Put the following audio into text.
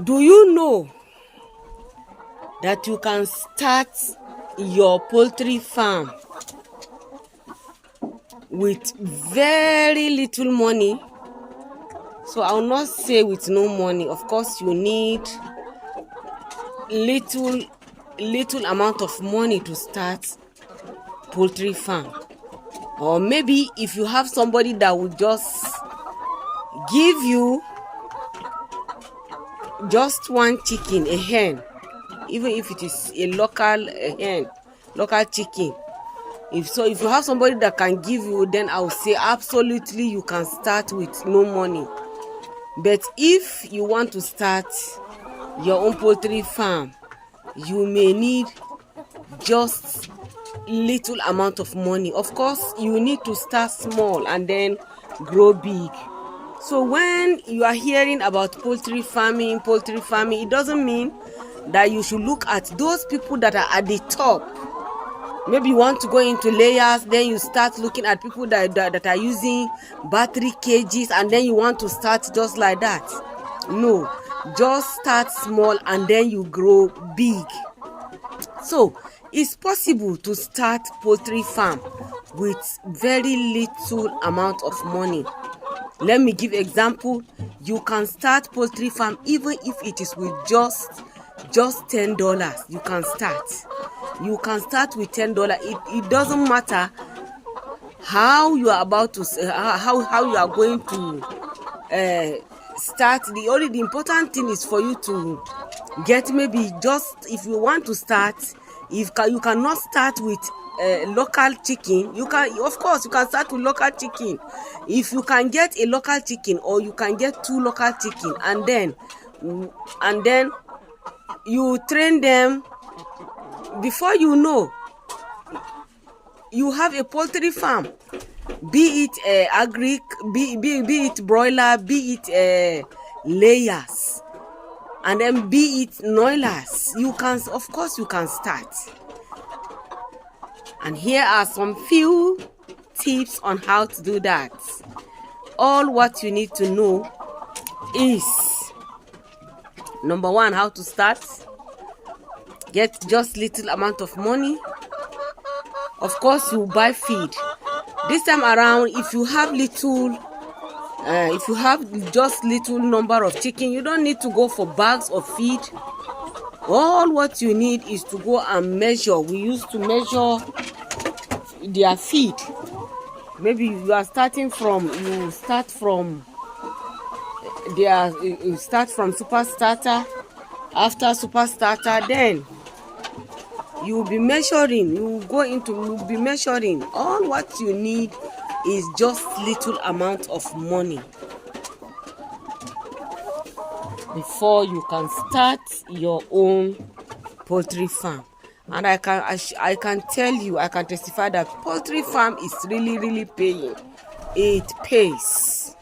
Do you know that you can start your poultry farm with very little money? So I will not say with no money. Of course, you need little amount of money to start poultry farm. Or maybe if you have somebody that will just give you just one chicken, a hen, even if it is a local hen, local chicken. If you have somebody that can give you, then I will say absolutely you can start with no money. But if you want to start your own poultry farm, you may need just little amount of money. Of course, you need to start small and then grow big. So when you are hearing about poultry farming, it doesn't mean that you should look at those people that are at the top. Maybe you want to go into layers, then you start looking at people that are using battery cages, and then you want to start just like that. No, just start small and then you grow big. So it's possible to start poultry farm with very little amount of money. Let me give example. You can start poultry farm even if it is with just $10. You can start. You can start with $10. It doesn't matter how you are about to how you are going to start. The important thing is for you to get, maybe just if you want to start, you cannot start with local chicken. You can, of course, you can start with local chicken. If you can get a local chicken, or you can get 2 local chicken, and then you train them, before you know, you have a poultry farm. Be it agric, be it broiler, be it layers, and then be it noilers. You can, of course, you can start. And here are some few tips on how to do that. All what you need to know is, number 1, how to start. Get just little amount of money. Of course, you buy feed. This time around, if you have just little number of chicken, you don't need to go for bags of feed. All what you need is to go and measure. We used to measure their feed. Maybe you start from super starter. After super starter, then you'll be measuring. You'll be measuring. All what you need is just little amount of money before you can start your own poultry farm. And I can tell you, I can testify that poultry farm is really paying. It pays.